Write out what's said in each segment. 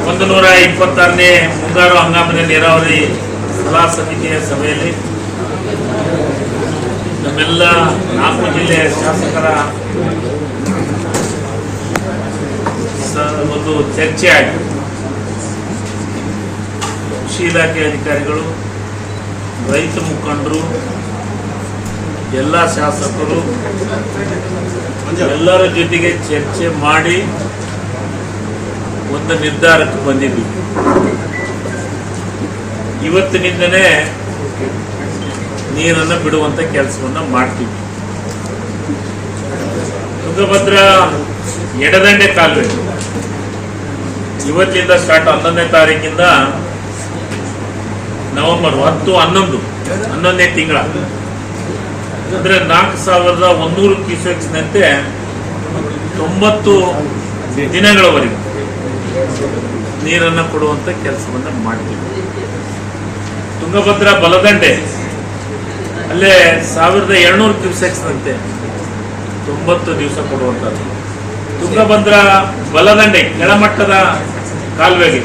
126ನೇ ಮುಂಗಾರು ಹಂಗಾಮಿನ ನೀರಾವರಿ ಸಲಹಾ ಸಮಿತಿಯ ಸಭೆಯಲ್ಲಿ ನಮ್ಮೆಲ್ಲ 4 ಜಿಲ್ಲೆಯ ಶಾಸಕರ ಒಂದು ಚರ್ಚೆ ಆಗಿದೆ. ಕೃಷಿ ಇಲಾಖೆ ಅಧಿಕಾರಿಗಳು, ರೈತ ಮುಖಂಡರು, ಎಲ್ಲ ಶಾಸಕರು ಎಲ್ಲರ ಜೊತೆಗೆ ಚರ್ಚೆ ಮಾಡಿ ಒಂದು ನಿರ್ಧಾರಕ್ಕೆ ಬಂದಿದ್ವಿ. ಇವತ್ತಿನಿಂದನೇ ನೀರನ್ನು ಬಿಡುವಂತ ಕೆಲಸವನ್ನ ಮಾಡ್ತೀವಿ. ತುಂಗಭದ್ರಾ ಎಡದಂಡೆ ಕಾಲುವೆ ಇವತ್ತಿಂದ ಸ್ಟಾರ್ಟ್, 11ನೇ ತಾರೀಕಿಂದ ನವೆಂಬರ್ 11ನೇ ತಿಂಗಳ, ಅಂದ್ರೆ 4100 ಕ್ಯೂಸೆಕ್ಸ್ನಂತೆ 90 ದಿನಗಳವರೆಗೆ ನೀರನ್ನು ಕೊಡುವಂತ ಕೆಲಸವನ್ನ ಮಾಡ್ತೀವಿ. ತುಂಗಭದ್ರಾ ಬಲದಂಡೆ ಅಲ್ಲೇ 1700 ಕ್ಯೂಸೆಕ್ಸ್ನಂತೆ 90 ದಿವಸ ಕೊಡುವಂಥದ್ದು. ತುಂಗಭದ್ರಾ ಬಲದಂಡೆ ಕೆಳಮಟ್ಟದ ಕಾಲುವೆಗೆ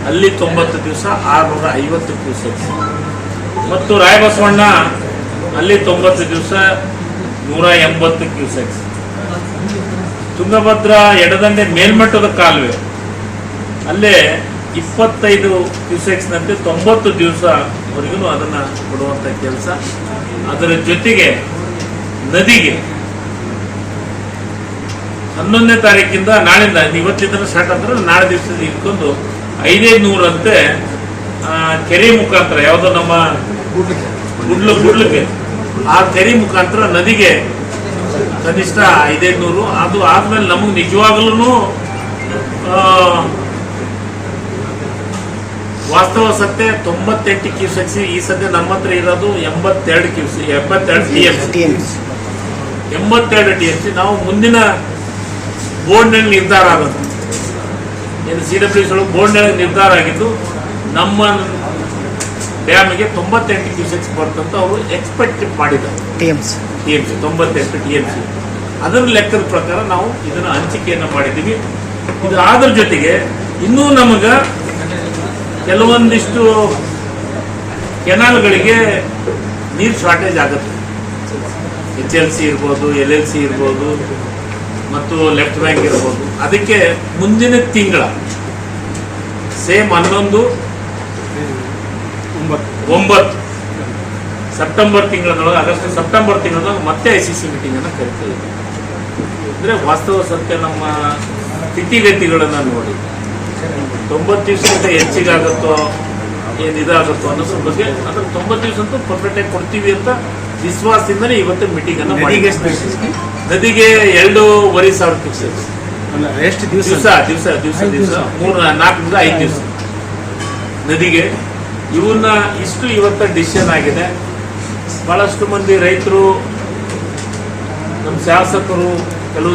ಅಲ್ಲಿ 90 ದಿವಸ 650 ಕ್ಯೂಸೆಕ್ಸ್, ಮತ್ತು ರಾಯಬಸವಣ್ಣ ಅಲ್ಲಿ 90 ದಿವಸ 180 ಕ್ಯೂಸೆಕ್ಸ್. ತುಂಗಭದ್ರಾ ಎಡದಂಡೆ ಮೇಲ್ಮಟ್ಟದ ಕಾಲುವೆ ಅಲ್ಲೇ 25 ಕ್ಯೂಸೆಕ್ಸ್ನಂತೆ 90 ದಿವಸವರೆಗೂ ಅದನ್ನ ಕೊಡುವಂತ ಕೆಲಸ. ಅದರ ಜೊತೆಗೆ ನದಿಗೆ 11ನೇ ತಾರೀಕಿಂದ, ನಾಳಿಂದ, ಇವತ್ತಿಂದ ಸ್ಟಾರ್ಟ್ ಅಂದ್ರೆ ನಾಳೆ ದಿವಸದಲ್ಲಿ ಇಟ್ಕೊಂಡು 500 ಅಂತೆ ಕೆರೆ ಮುಖಾಂತರ, ಯಾವುದೋ ನಮ್ಮ ಗುಡ್ಲಕ್ಕೆ ಆ ಕೆರೆ ಮುಖಾಂತರ ನದಿಗೆ ಕನಿಷ್ಠ 500. ಅದು ಆದ್ಮೇಲೆ ನಮಗೆ ನಿಜವಾಗ್ಲೂ ವಾಸ್ತವ ಸತ್ಯ 98 ಕ್ಯೂಸೆಕ್ಸ್. ಈ ಸದ್ಯ ನಮ್ಮ ಹತ್ರ ಇರೋದು 82 TMC. ನಾವು ಮುಂದಿನ ಬೋರ್ಡ್ನಲ್ಲಿ ನಿರ್ಧಾರ ಆಗುತ್ತೆ, CWS ಬೋರ್ಡ್ನಲ್ಲಿ ನಿರ್ಧಾರ ಆಗಿದ್ದು ನಮ್ಮ ಡ್ಯಾಮಿಗೆ 98 ಕ್ಯೂಸೆಕ್ಸ್ ಬರ್ತಂತ ಅವರು ಎಕ್ಸ್ಪೆಕ್ಟ್ ಮಾಡಿದ್ದಾರೆ. TMC 98 TMC. ಅದರ ಲೆಕ್ಕದ ಪ್ರಕಾರ ನಾವು ಇದನ್ನ ಹಂಚಿಕೆಯನ್ನು ಮಾಡಿದ್ದೀವಿ. ಇದು ಅದರ ಜೊತೆಗೆ ಇನ್ನೂ ನಮಗ ಕೆಲವೊಂದಿಷ್ಟು ಕೆನಾಲ್ಗಳಿಗೆ ನೀರು ಶಾರ್ಟೇಜ್ ಆಗುತ್ತೆ. HLC ಇರ್ಬೋದು, LLC ಇರ್ಬೋದು, ಮತ್ತು ಲೆಫ್ಟ್ ಬ್ಯಾಂಕ್ ಇರ್ಬೋದು. ಅದಕ್ಕೆ ಮುಂದಿನ ತಿಂಗಳ ಸೇಮ್ 11, 9 ಸೆಪ್ಟೆಂಬರ್ ತಿಂಗಳೊಳಗೆ, ಸೆಪ್ಟೆಂಬರ್ ತಿಂಗಳೊಳಗೆ ಮತ್ತೆ ICC ಮೀಟಿಂಗ್ ಅನ್ನು ಕರಿತೀವಿ. ಅಂದ್ರೆ ವಾಸ್ತವ ಸತ್ಯ ನಮ್ಮ ಸ್ಥಿತಿಗತಿಗಳನ್ನ ನೋಡಿ 90 ದಿವಸಕ್ಕಿಂತ ಹೆಚ್ಚಿಗಾಗುತ್ತೋ ಏನಿದಾಗುತ್ತೋ ಅನ್ನೋದ್ರ ಬಗ್ಗೆ, ಅದ್ರ 90 ದಿವಸ ಅಂತೂ ಪರ್ಫೆಕ್ಟ್ ಆಗಿ ಕೊಡ್ತೀವಿ ಅಂತ ವಿಶ್ವಾಸದಿಂದನೇ ಇವತ್ತು ಮೀಟಿಂಗ್ ಅನ್ನು ಮಾಡಿ. ನದಿಗೆ 2,500 ಕ್ಯೂಸೆಕ್ಸ್ ದಿವಸ 3, 4 ದಿವಸ 5 ದಿವಸ ನದಿಗೆ. ಇವನ್ನ ಇಷ್ಟು ಇವತ್ತ ಡಿಸಿಷನ್ ಆಗಿದೆ. ಬಹಳಷ್ಟು ಮಂದಿ ರೈತರು, ನಮ್ಮ ಶಾಸಕರು, ಕೆಲವು